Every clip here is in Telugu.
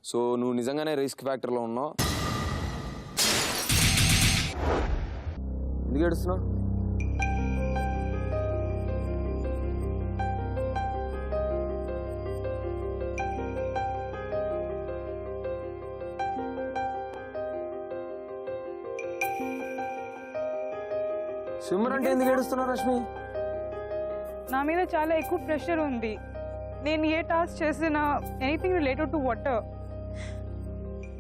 సో నువ్వు నిజంగానే రిస్క్ ఫ్యాక్టర్లో ఉన్నావు. ఎందుకు ఏడుస్తున్నావు? స్విమ్మర్ అంటే ఎందుకు ఏడుస్తున్నావు రష్మి? నా మీద చాలా ఎక్కువ ప్రెషర్ ఉంది. నేను ఏ టాస్క్ చేసినా anything related to water,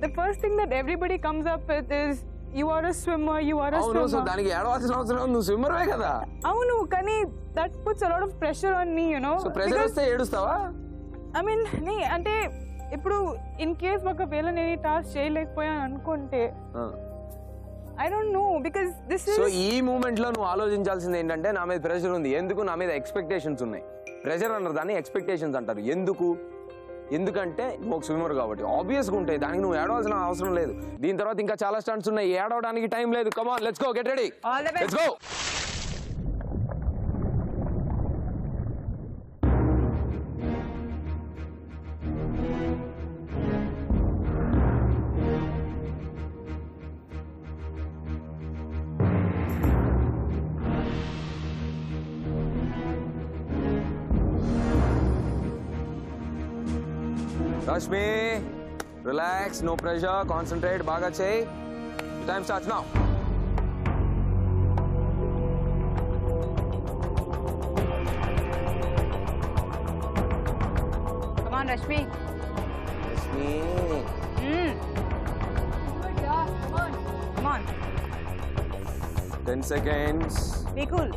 the first thing that everybody comes up with is you are a swimmer, you are a swimmer. So దానికి ఏడవాల్సిన అవసరం, నువ్వు స్విమ్మర్వే కదా. అవును, కానీ that puts a lot of pressure on me, you know. So pressure వస్తే ఏడుస్తావా? ఐ మీన్ అంటే ఇప్పుడు ఇన్ కేస్ ఒకవేళ నేను ఈ టాస్క్ చేయలేకపోయాను అనుకుంటే I don't know, because this is... so ఈ మూమెంట్ లో నువ్వు ఆలోచించాల్సింది ఏంటంటే నా మీద ప్రెషర్ ఉంది, ఎందుకు నా మీద ఎక్స్పెక్టేషన్స్ ఉన్నాయి. ప్రెషర్ అన్నారు దాన్ని, ఎక్స్పెక్టేషన్స్ అంటారు. ఎందుకంటే నువ్వు ఒక స్విమ్మర్ కాబట్టి ఆబ్వియస్గా ఉంటాయి, దానికి నువ్వు ఏడవలసిన అవసరం లేదు. దీని తర్వాత ఇంకా చాలా స్టంట్స్ ఉన్నాయి, ఏడవడానికి టైం లేదు. Come on, let's go, get ready, let's go. Rashmi, relax, no pressure, concentrate, baga chey. Time starts now. Come on, Rashmi. Rashmi. Good job, come on. Come on. 10 seconds. Be cool.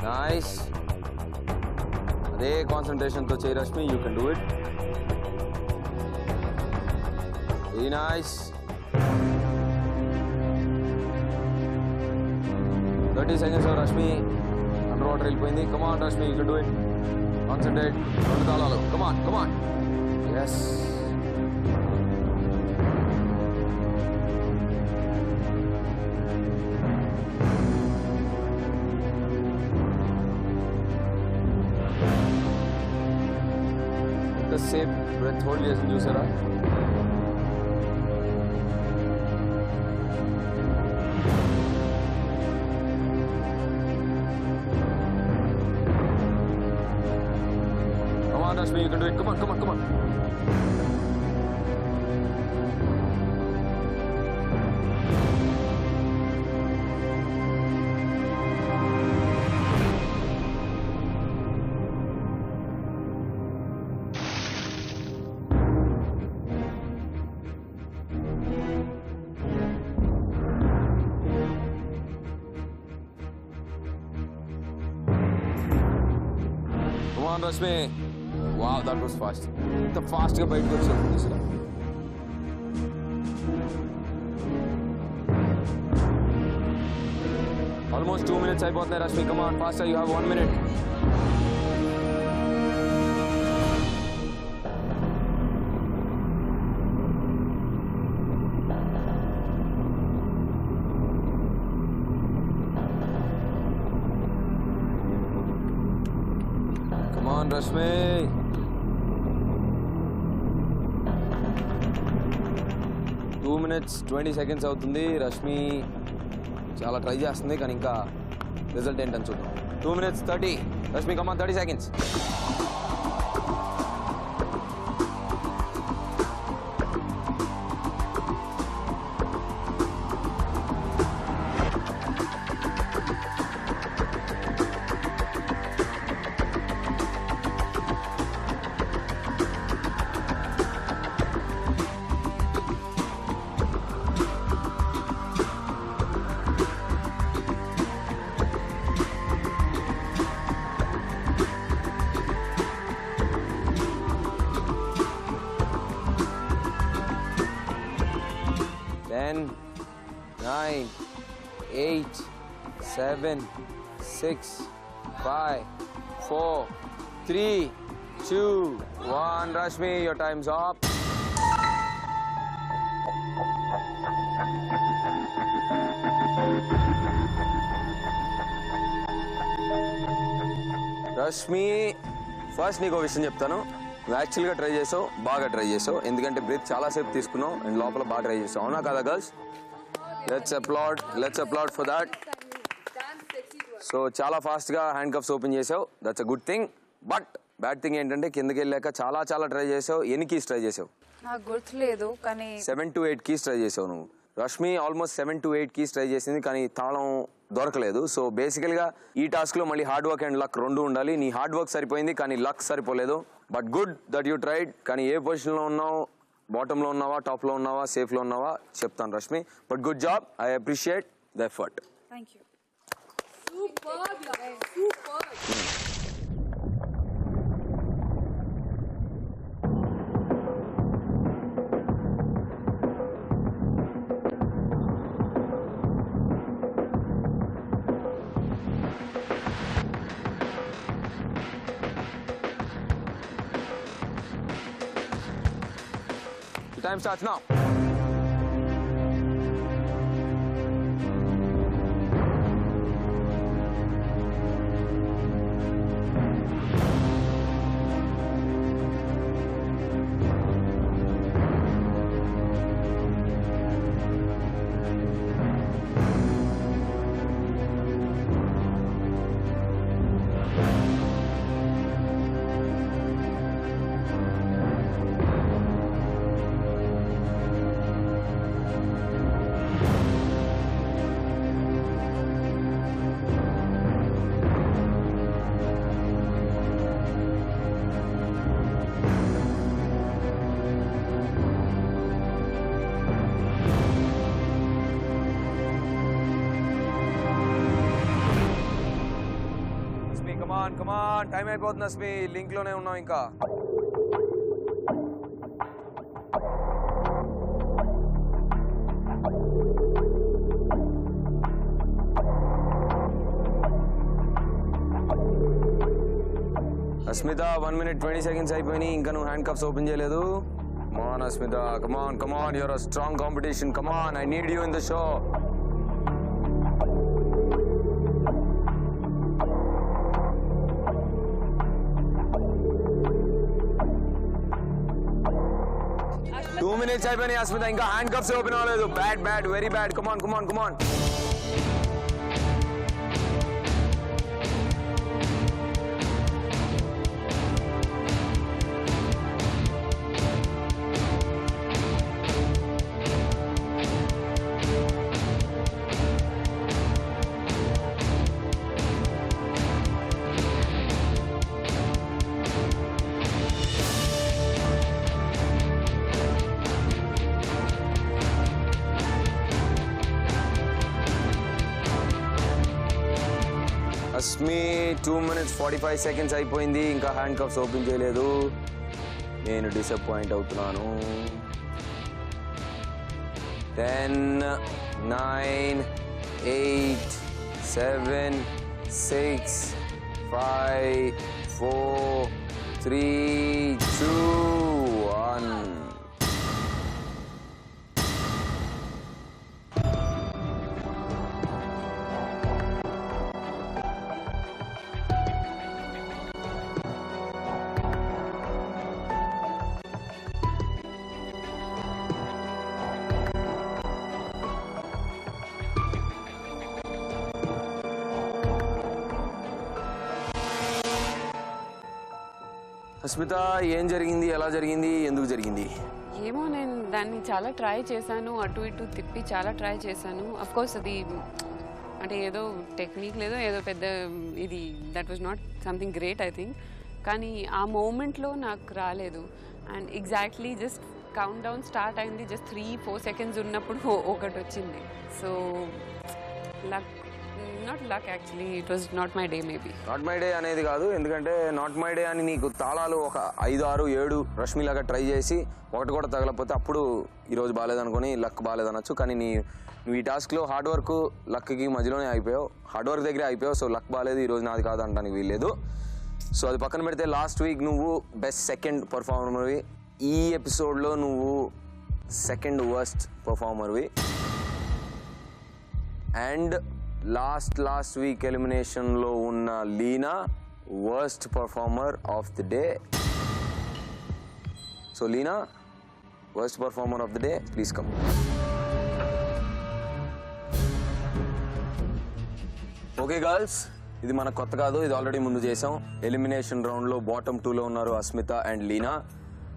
Nice. అదే కాన్సంట్రేషన్ తో చేయి Rashmi, you can do it. Very nice. 30 seconds Rashmi, under water వెళ్ళిపోయింది. Come on Rashmi, you can do it. Concentrate, 2 తాళాలు. Come on, come on. Yes. Safe breath hold చేసి చూసారా? Come on, Rashmi, you can do it. Come on, come on, come on. Come on, Rashmi. Wow, that was fast. The fast ga bite kochindi isla. Almost 2 minutes అయిపోతున్నాయి Rashmi. Come on, faster. You have 1 minute. Come on, Rashmi. 2 minutes 20 seconds అవుతుంది. రష్మి చాలా ట్రై చేస్తుంది, కానీ ఇంకా రిజల్ట్ ఏంటని చూద్దాం. 2 minutes 30. Rashmi, come on, 30 seconds. Ten, 9, 8, 7, 6, 5, 4, 3, 2, 1. Rashmi, your time's up. Rashmi, first నీకు విషయం చెప్తాను. నువ్వు యాక్చువల్గా ట్రై చేసావు, బాగా ట్రై చేసావు, ఎందుకంటే బ్రీత్ చాలాసేపు తీసుకున్నావు అండ్ లోపల బాగా ట్రై చేసావు. అవునా కదా girls? Let's applaud for that. So చాలా ఫాస్ట్గా హ్యాండ్ కప్స్ ఓపెన్ చేసావు, that's a good thing. But bad thing ఏంటంటే కిందకి వెళ్ళాక చాలా ట్రై చేసావు. ఎన్ని కీస్ ట్రై చేసావు? నాకు గుర్తులేదు, కానీ 7 to 8 కీస్ ట్రై చేసావు నువ్వు. Rashmi almost 7 to 8 keys try చేసింది, కానీ తాళం దొరకలేదు. సో బేసికల్గా ఈ టాస్క్లో మళ్ళీ హార్డ్ వర్క్ అండ్ లక్ రెండు ఉండాలి. నీ హార్డ్ వర్క్ సరిపోయింది, కానీ లక్ సరిపోలేదు. But good that you tried. కానీ ఏ పొజిషన్లో ఉన్నావు? బాటంలో ఉన్నావా, టాప్లో ఉన్నావా, సేఫ్లో ఉన్నావా చెప్తాను Rashmi. But good job, I appreciate the effort. Thank you. The time starts now. Come on time అయిపోతుంది అస్మి, లింక్ లోనే ఉన్నాం ఇంకా. అస్మిత 1 minute 20 seconds అయిపోయినాయి, ఇంకా నువ్వు హ్యాండ్ కప్స్ ఓపెన్ చేయలేదు. Come on Asmita, come on your a strong competition. Come on, I need you in the show. minutes అయిపోయినాయి అస్మిత, ఇంకా హ్యాండ్ కప్స్ ఓపెన్ అవ్వలేదు. Bad very bad. Come on. Asmi 2 minutes 45 seconds అయిపోయింది, ఇంకా హ్యాండ్ కప్స్ ఓపెన్ చేయలేదు. నేను డిసప్పాయింట్ అవుతున్నాను. 10 9 8 7 6 5 4 3 2 1. అస్మిత, ఏం జరిగింది, ఎలా జరిగింది, ఎందుకు జరిగింది? ఏమో, నేను దాన్ని చాలా ట్రై చేశాను, అటు ఇటు తిప్పి చాలా ట్రై చేశాను. అఫ్ కోర్స్ అది అంటే ఏదో టెక్నిక్ లేదో ఏదో పెద్ద ఇది that was not something great I think. కానీ ఆ మూమెంట్లో నాకు రాలేదు. And exactly just count down start అయింది, జస్ట్ 3-4 seconds ఉన్నప్పుడు ఒకటి వచ్చింది. So luck, not luck actually, it was not my day. Maybe not my day అనేది కాదు, ఎందుకంటే నాట్ మై డే అని నీకు తాళాలు ఒక 5 6 7 రష్మిలాగా ట్రై చేసి ఒకటి కూడా తగలకపోతే అప్పుడు ఈరోజు బాగాలేదనుకొని లక్ బాగాలేదనొచ్చు. కానీ నువ్వు ఈ టాస్క్లో హార్డ్ వర్క్ లక్కి మధ్యలోనే అయిపోయావు, హార్డ్ వర్క్ దగ్గరే అయిపోయావు. సో లక్ బాగాలేదు, ఈరోజు నాది కాదు అనడానికి వీల్లేదు. సో అది పక్కన పెడితే లాస్ట్ వీక్ నువ్వు బెస్ట్ సెకండ్ పర్ఫార్మర్వి, ఈ ఎపిసోడ్లో నువ్వు సెకండ్ వర్స్ట్ పర్ఫార్మర్వి. అండ్ లాస్ట్ వీక్ ఎలిమినేషన్లో ఉన్న Leena worst performer of the day. So Leena, worst performer of the day, please come. Okay girls, ఇది మనకు కొత్త కాదు, ఇది ఆల్రెడీ ముందు చేసాం. ఎలిమినేషన్ రౌండ్లో బాటమ్ 2లో ఉన్నారు అస్మిత అండ్ లీనా.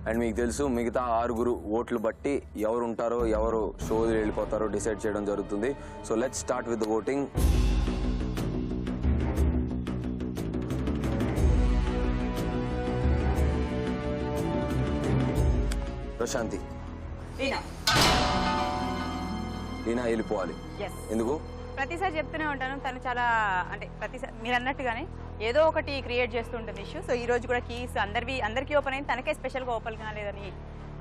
అండ్ మీకు తెలుసు మిగతా 6 ఓట్లు బట్టి ఎవరు ఉంటారో ఎవరు షో వెళ్ళిపోతారో డిసైడ్ చేయడం జరుగుతుంది. So let's start with the voting. Prashanti, Leena వెళ్ళిపోవాలి. ఎందుకు? ప్రతిసారి చెప్తూనే ఉంటాను, తను చాలా అంటే ప్రతిసారి మీరు అన్నట్టుగానే ఏదో ఒకటి క్రియేట్ చేస్తూ ఉంటుంది ఇష్యూ. సో ఈ రోజు కూడా కీస్ అందరికీ ఓపెన్ అయింది, తనకే స్పెషల్గా ఓపెన్ కాలేదని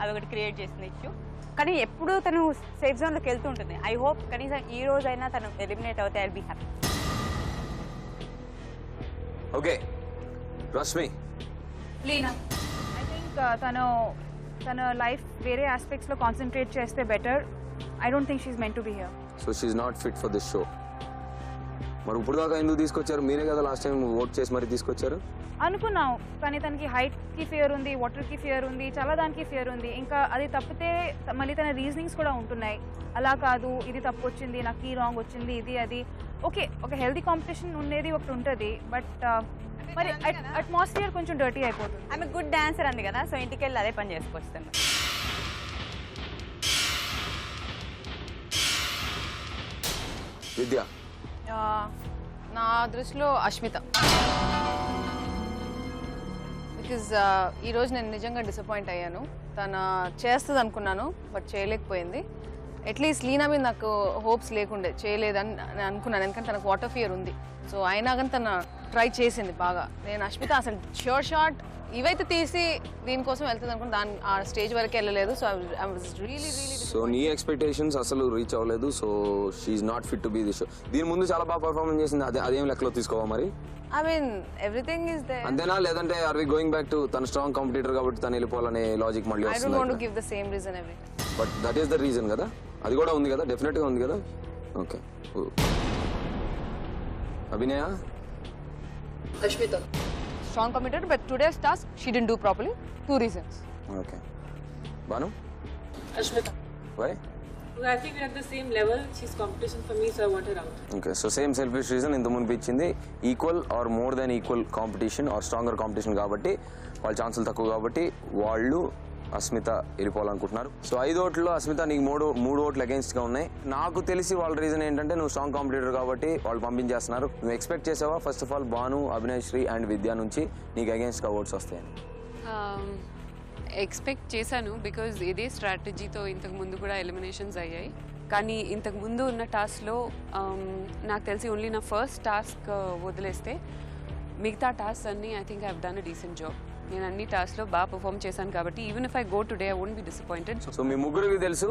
అదొకటి క్రియేట్ చేస్తుంది ఇష్యూ. కానీ ఎప్పుడూ తను సేఫ్ జోన్లోకి వెళ్తూ ఉంటుంది. ఐ హోప్ కనీసం ఈ రోజైనా తను ఎలిమినేట్ అవుతే I will be happy. Okay Rashmi. Leena, I think తన లైఫ్ వేరే ఆస్పెక్ట్స్లో కాన్సన్ట్రేట్ చేస్తే better. I don't think she's meant to be here. So she's not fit for this show. మరి ఇప్పుడు దాకా ఎందుకు తీసుకొచ్చారు? మీరే కదా లాస్ట్ టైం ఓట్ చేసి మరి తీసుకొచ్చారు. అనుకున్నాం, కానీ తనకి హైట్కి ఫియర్ ఉంది, వాటర్కి ఫియర్ ఉంది, చాలా దానికి ఫియర్ ఉంది. ఇంకా అది తప్పితే మళ్ళీ తన రీజనింగ్స్ కూడా ఉంటున్నాయి. అలా కాదు, ఇది తప్పు వచ్చింది, నాకు ఈ రాంగ్ వచ్చింది, ఇది అది. ఓకే, ఒక హెల్తీ కాంపిటీషన్ ఉండేది ఒకటి ఉంటుంది, బట్ మరి అట్మాస్ఫియర్ కొంచెం డర్టీ అయిపోతుంది. ఆమె గుడ్ డాన్సర్ అంది కదా, సో ఇంటికి వెళ్ళి అదే పని చేసుకొస్తాను. విద్య, నా దృష్టిలో అష్మిత. బికాజ్ ఈరోజు నేను నిజంగా డిసప్పాయింట్ అయ్యాను. తను చేస్తుంది అనుకున్నాను, బట్ చేయలేకపోయింది. అట్లీస్ట్ లీనా మీద నాకు హోప్స్ లేకుండే, చేయలేదని నేను అనుకున్నాను, ఎందుకంటే తనకు వాటర్ ఫియర్ ఉంది. సో అయినా కానీ తను ట్రై చేసింది బాగా. నేను అష్మిత అసలు షార్ట్ ఇవైతే తీసి దీనికోసం వెళ్తుంది అనుకుని ఆ స్టేజ్ వరకు వెళ్ళలేదు. So I was really so నీ ఎక్స్పెక్టేషన్స్ అసలు రీచ్ అవ్వలేదు. So she's not fit to be the show. దీని ముందు చాలా బాగా పర్ఫార్మెన్స్ చేసింది, అదేం లెక్కలో తీసుకోవా మరి? I mean everything is there. అంతేనా? లేదంటే are we going back to తన స్ట్రాంగ్ కాంపిటీటర్ కాబట్టి తను వెళ్ళిపోవాలనే లాజిక్ మళ్ళీ I don't want to give the same reason every time. But that is the reason కదా, అది కూడా ఉంది కదా, డెఫినెట్ గా ఉంది కదా. Okay Abhinaya. Ashmita strong committed, but today's task she didn't do properly. 2 reasons. Okay. Banu? Ashmita. Why? Well, I think we're at the same level. She's competition for me, so I want her out. Okay, so same selfish reason ఇంత ముందు ఇచ్చింది. Equal or more than equal competition or stronger competition కాబట్టి వాళ్ళ ఛాన్సులు తక్కువ కాబట్టి వాళ్ళు అస్మిత వెళ్ళిపోవాలనుకుంటున్నారు. సో 5 ఓట్లలో అస్మిత నీకు 3 ఓట్లు అగేన్స్ట్ గా ఉన్నాయి. నాకు తెలిసి వాళ్ళ రీజన్ ఏంటంటే నువ్వు స్ట్రాంగ్ కాంపిటీటర్ కాబట్టి వాళ్ళు పంపించేస్తున్నారు. నువ్వు ఎక్స్పెక్ట్ చేసావా first of all Bhanu, Abhinay Shri and Vidya నుంచి నీకు అగేన్స్ట్ గా ఓట్స్ వస్తాయని? ఎక్స్పెక్ట్ చేశాను, బికాజ్ ఇదే స్ట్రాటజీతో ఇంతకు ముందు కూడా ఎలిమినేషన్స్ అయ్యాయి. కానీ ఇంతకు ముందు ఉన్న టాస్క్లో నాకు తెలిసి ఓన్లీ నా ఫస్ట్ టాస్క్ వదిలేస్తే మిగతా టాస్క్ అన్నీ I think I have done a decent job. నేను అన్ని టాస్క్లో బాగా పర్ఫామ్ చేశాను కాబట్టి even if I go today I won't be disappointed. So మీ ముగ్గురికి తెలుసు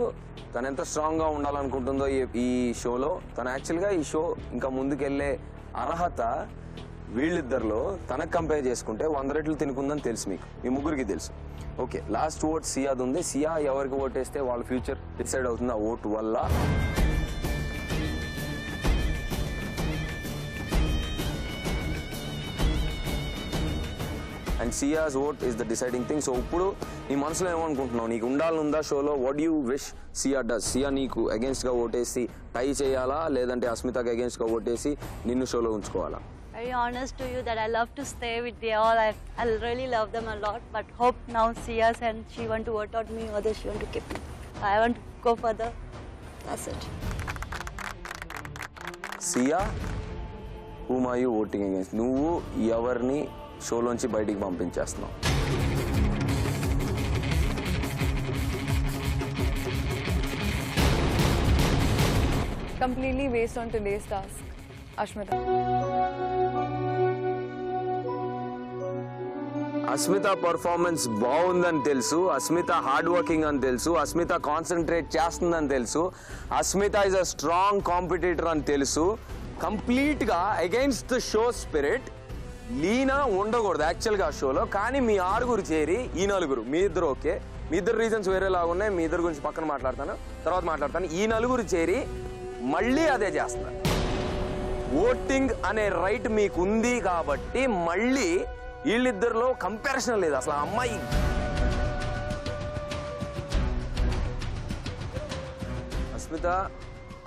తను ఎంత స్ట్రాంగ్ గా ఉండాలనుకుంటుందో ఈ షోలో. తను యాక్చువల్గా ఈ షో ఇంకా ముందుకెళ్లే అర్హత వీళ్ళిద్దరిలో తనకు కంపేర్ చేసుకుంటే 100 రెట్లు తినుకుందని తెలుసు మీకు, మీ ముగ్గురికి తెలుసు. ఓకే, లాస్ట్ ఓట్ సియాది ఉంది. సియా ఎవరికి ఓటేస్తే వాళ్ళ ఫ్యూచర్ డిసైడ్ అవుతుంది ఆ ఓటు వల్ల. And Sia's vote is the deciding thing. So ఇప్పుడు నీ మనసులో ఏమనుకుంటున్నావు? నీకు ఉండాలనుందా షోలో? What you wish Sia does? Sia నీకు అగేన్స్ట్ గా ఓటేసి టై చేయాలా, లేదంటే అస్మితకి అగేన్స్ట్ గా ఓటేసి నిన్ను షోలో ఉంచుకోవాలా? Very honest to you that I love to stay with they all. I really love them a lot, but hope now Sia's and she want to vote out me, or she want to keep me. I want to go further. That's it. Chia, whom are you voting against? నువ్వు ఎవరిని షోలోంచి బయటికి పంపించేస్తున్నావు? Completely based on today's task, Ashmita. Asmita performance బాగుందని తెలుసు, అస్మిత హార్డ్ వర్కింగ్ అని తెలుసు, అస్మిత కాన్సన్ట్రేట్ చేస్తుందని తెలుసు, Asmita is a strong competitor అని తెలుసు. కంప్లీట్ గా అగైన్స్ ద షో స్పిరిట్ లీనా ఉండకూడదు యాక్చువల్గా ఆ షోలో. కానీ మీ 6 చేరి ఈ 4, మీ ఇద్దరు ఓకే, మీ ఇద్దరు రీజన్స్ వేరేలాగా ఉన్నాయి, మీ ఇద్దరు గురించి పక్కన మాట్లాడతాను, తర్వాత మాట్లాడతాను. ఈ 4 చేరి మళ్ళీ అదే చేస్తున్నారు. ఓటింగ్ అనే రైట్ మీకు ఉంది కాబట్టి మళ్ళీ వీళ్ళిద్దరిలో కంపారిజన్ లేదు. అసలు ఆ అమ్మాయి అస్మిత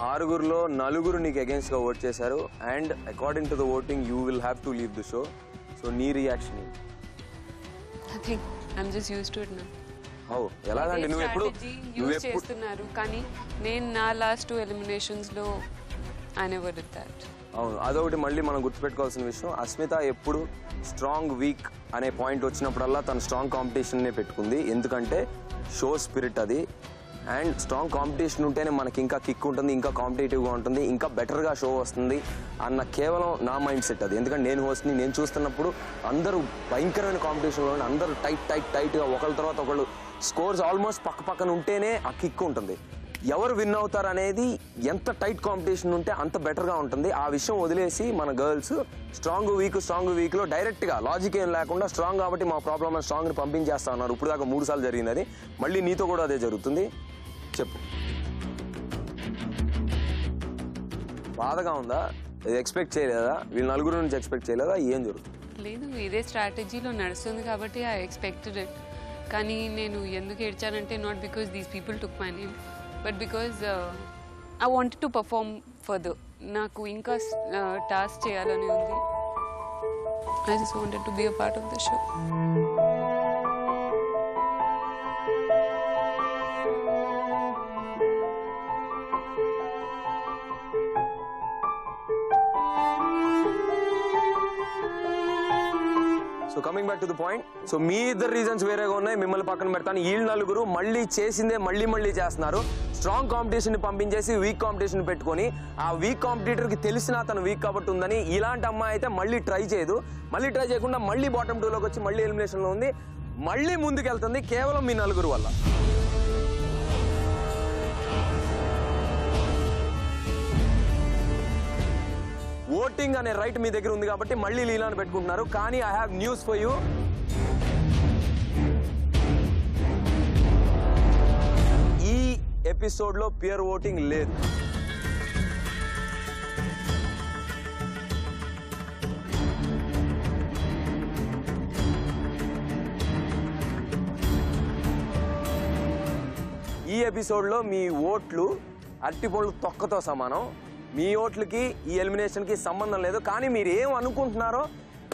6గురిలో 4 నీకు అగేన్స్ట్గా ఓట్ చేశారు and according to the voting you will have to leave the show. So నీ reaction nothing, I'm just used to it now. ఎలాగండి నువ్వు ఎప్పుడు యూజ్ చేస్తున్నారు, కానీ నేను నా లాస్ట్ 2 ఎలిమినేషన్స్లో ఐ నెవర్ డిడ్ దట్. అవును, అదొకటి మళ్ళీ మనం గుర్తుపెట్టుకోవాల్సిన విషయం. అస్మిత ఎప్పుడు స్ట్రాంగ్ వీక్ అనే పాయింట్ వచ్చినప్పుడల్లా తను స్ట్రాంగ్ కాంపిటీషన్నే పెట్టుకుంది. ఎందుకంటే షో స్పిరిట్ అది. అండ్ స్ట్రాంగ్ కాంపిటీషన్ ఉంటేనే మనకి ఇంకా కిక్ ఉంటుంది, ఇంకా కాంపిటేటివ్గా ఉంటుంది, ఇంకా బెటర్గా షో వస్తుంది అన్న కేవలం నా మైండ్ సెట్ అది. ఎందుకంటే నేను హోస్ట్ని, నేను చూస్తున్నప్పుడు అందరూ భయంకరమైన కాంపిటీషన్లో ఉండి అందరూ టైట్గా ఒకళ్ళ తర్వాత ఒకళ్ళు స్కోర్స్ ఆల్మోస్ట్ పక్కన ఉంటేనే ఆ కిక్ ఉంటుంది. ఎవరు విన్ అవుతారు అనేది ఎంత టైట్ కాంపిటీషన్ ఉంటే అంత బెటర్గా ఉంటుంది. ఆ విషయం వదిలేసి మన గర్ల్స్ స్ట్రాంగ్ వీక్లో డైరెక్ట్గా లాజిక్ ఏం లేకుండా స్ట్రాంగ్ కాబట్టి మా ప్రాబ్లమ్ స్ట్రాంగ్ని పంపించేస్తా ఉన్నారు. ఇప్పుడు దాకా 3 సార్లు జరిగింది అది, మళ్ళీ నీతో కూడా అదే జరుగుతుంది. చెప్పు, బాధగా ఉందా? ఎక్స్పెక్ట్ చేయలేదా? వీళ్ళు 4 నుంచి ఎక్స్పెక్ట్ చేయలేదా? ఏం జరుగుతుంది? లేదు, ఇదే స్ట్రాటజీలో నడుస్తుంది కాబట్టి ఐ ఎక్స్పెక్టెడ్ ఇట్. కానీ నేను ఎందుకు ఏడ్చానంటే not because these people took my name, but because I wanted to perform further. నాకు ఇంకా టాస్క్ చేయాలని ఉంది. I just wanted to be a part of the show. So coming back to the point, so మీ ఇద్దరు రీజన్స్ వేరేగా ఉన్నాయి, మిమ్మల్ని పక్కన పెడతాను. వీళ్ళు 4 మళ్ళీ చేసిందే మళ్ళీ చేస్తున్నారు. స్ట్రాంగ్ కాంపిటీషన్ పంపించేసి వీక్ కాంపిటీషన్ పెట్టుకొని ఆ వీక్ కాంపిటీటర్కి తెలిసిన తను వీక్ కాబట్టి ఉందని ఇలాంటి అమ్మాయి అయితే మళ్ళీ ట్రై చేయదు. మళ్ళీ ట్రై చేయకుండా మళ్ళీ బాటమ్ 2లోకి వచ్చి మళ్ళీ ఎలిమినేషన్లో ఉంది, మళ్ళీ ముందుకెళ్తుంది కేవలం మీ 4 వల్ల. ఓటింగ్ అనే రైట్ మీ దగ్గర ఉంది కాబట్టి మళ్ళీ లీలాను పెట్టుకుంటున్నారు. కానీ I have news for you. ఈ ఎపిసోడ్లో పియర్ ఓటింగ్ లేదు. ఈ ఎపిసోడ్లో మీ ఓట్లు అరటిపళ్ళు తొక్కతో సమానం. మీ ఓట్లకి ఈ ఎలిమినేషన్కి సంబంధం లేదు. కానీ మీరు ఏం అనుకుంటున్నారో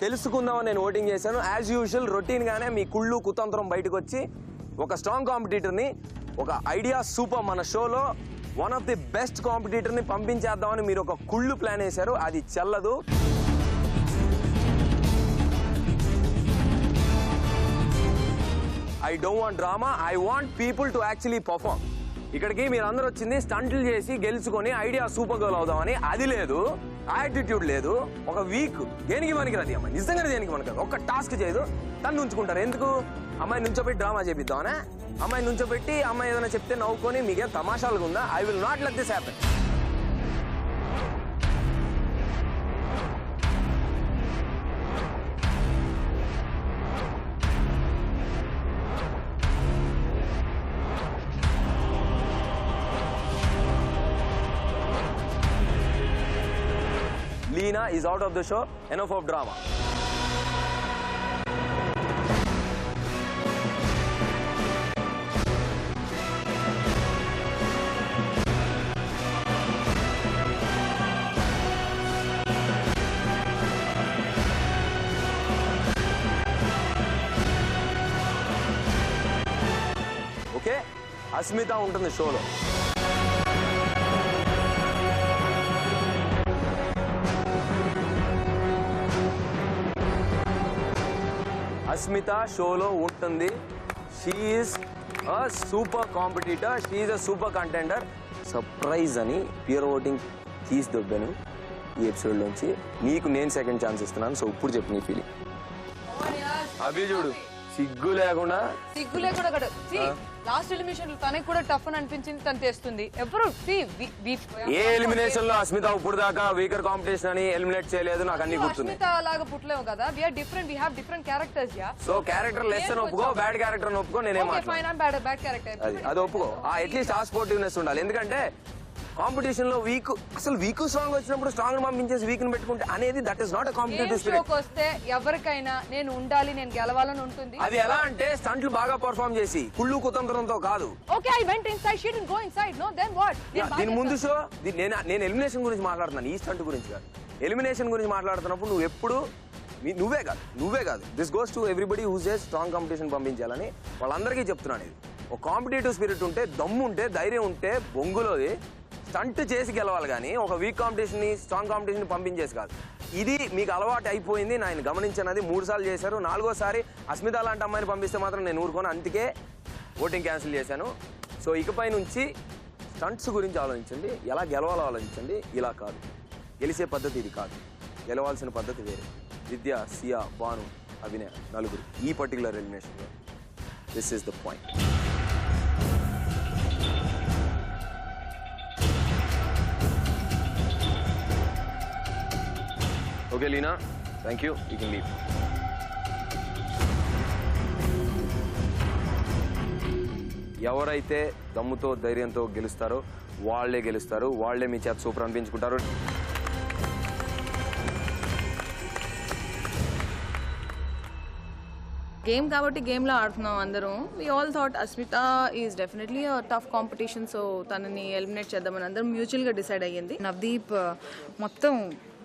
తెలుసుకుందామని నేను ఓటింగ్ చేశాను. యాజ్ యూజువల్ రొటీన్గానే మీ కుళ్ళు కుతంత్రం బయటకు వచ్చి ఒక స్ట్రాంగ్ కాంపిటీటర్ని, ఒక ఐడియా సూపర్ మన షోలో వన్ ఆఫ్ ది బెస్ట్ కాంపిటీటర్ని పంపించేద్దామని మీరు ఒక కుళ్ళు ప్లాన్ వేశారు. అది చెల్లదు. I don't want drama, I want people to actually perform. ఇక్కడికి మీరు అందరూ వచ్చింది స్టంట్లు చేసి గెలుచుకొని ఐడియా సూపర్ గర్ల్ అవుదామని. అది లేదు, యాటిట్యూడ్ లేదు. ఒక వీక్ దేనికి పనికిరాదు అమ్మాయి, నిజంగా దేనికి పనికిరాదు. ఒక టాస్క్ చేయదు, తను ఉంచుకుంటారు. ఎందుకు? అమ్మాయి నుంచోబెట్టి డ్రామా చేపిద్దామనే. అమ్మాయి నుంచోబెట్టి అమ్మాయి ఏదైనా చెప్తే నవ్వుకొని మీకేం తమాషాలుగా ఉందా? I will not let this happen. Leena is out of the show. Enough of drama. Okay? Asmita ఉంటుంది షోలో. అస్మిత షోలో ఉంటుంది. She is a super competitor, she is a super contender. Surprise అని పియర్ ఓటింగ్ తీసి దొబ్బాను ఈ ఎపిసోడ్లోంచి. నీకు నేను సెకండ్ ఛాన్స్ ఇస్తున్నాను. సో ఇప్పుడు చెప్పు నీ ఫీలింగ్. అభి చూడు, సిగ్గు లేకుండా లాస్ట్ ఎలిమినేషన్ తనకి కూడా టఫ్ అని అనిపించింది, తను తెస్తుంది. ఎవరు ఏ ఎలిమినేషన్ లో అస్మిత ఇప్పుడు దాకా వీకర్ కాంపిటీషన్ అని ఎలిమినేట్ చేయలేదు. నాకు అన్ని గుర్తున్నాయి. అస్మిత లాగా పుట్టలేవు కదా, we are different, we have different characters. Yeah so character less అని ఒప్పుకో, బ్యాడ్ క్యారెక్టర్ అని ఒప్పుకో. నేనేం fine, I am bad character. అది ఒప్పుకో. అట్లీస్ట్ ఆ స్పోర్టివ్నెస్ ఉండాలి. ఎందుకంటే కాంపిటీషన్ లో వీక్ అసలు వీక్ స్ట్రాంగ్ వచ్చినప్పుడు స్ట్రాంగ్ పంపించేసి వీక్ ని పెట్టుకుంటే అనేది that is not a competitive spirit. షోకి వస్తే ఎవరికైనా నేను ఉండాలి, నేను గెలవాలని ఉంటుంది. అది ఎలా అంటే స్టంట్లు బాగా పర్ఫార్మ్ చేసి కుళ్ళు కుతంత్రంతో కాదు. Okay, I went inside, she didn't go inside. No then what? దీని ముందు షో నేను ఎలిమినేషన్ గురించి మాట్లాడుతున్నాను, ఈ స్టంట్ గురించి కాదు. ఎలిమినేషన్ గురించి మాట్లాడుతున్నప్పుడు నువ్వు ఎప్పుడు నువ్వే కాదు this goes to everybody who says strong competition పంపించాలని వాళ్ళందరికీ చెప్తున్నాను. ఇది ఒక కాంపిటేటివ్ స్పిరిట్ ఉంటే, దమ్ము ఉంటే, ధైర్యం ఉంటే బొంగులోది స్టంట్ చేసి గెలవాలి కానీ ఒక వీక్ కాంపిటీషన్ ని స్ట్రాంగ్ కాంపిటీషన్ పంపించేసి కాదు. ఇది మీకు అలవాటు అయిపోయింది. నేను గమనించినది 3 సార్లు చేశారు. 4వసారి అస్మిత లాంటి అమ్మాయిని పంపిస్తే మాత్రం నేను ఊరుకోను, అందుకే ఓటింగ్ క్యాన్సిల్ చేశాను. సో ఇకపై నుంచి స్టంట్స్ గురించి ఆలోచించండి, ఎలా గెలవాలో ఆలోచించండి. ఇలా కాదు, గెలిచే పద్ధతి ఇది కాదు, గెలవాల్సిన పద్ధతి వేరే. విద్య, సియా, భాను, అభినయ 4 ఈ పర్టికులర్ ఎలిమినేషన్లో. This is the point. Okay Leena, thank you, you can leave. ఎవరైతే దమ్ముతో ధైర్యంతో గెలుస్తారో వాళ్ళే గెలుస్తారు, వాళ్ళే మీ చేత సూపర్ అనిపించుకుంటారు. గేమ్ కాబట్టి గేమ్లో ఆడుతున్నాం అందరం. We all thought Asmita is definitely tough competition, so తనని ఎలిమినేట్ చేద్దామని అందరం మ్యూచువల్గా డిసైడ్ అయ్యింది. నవదీప్ మొత్తం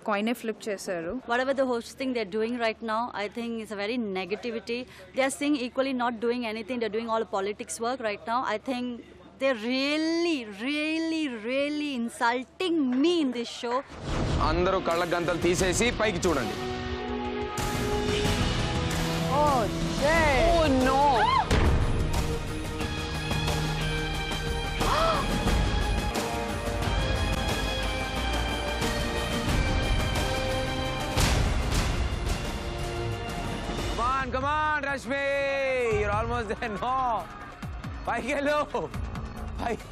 కాయినే ఫ్లిప్ చేశారు. Whatever the hosting they're doing right now, I think it's a very negativity. They're seeing equally not doing anything. They're doing all the politics work right now. I think they're really insulting me in this show. అందరూ కళ్ళ గంతలు తీసేసి పైకి చూడండి. Oh no! Come on, Rashmi! You're almost there. No! Pike hello! Pike.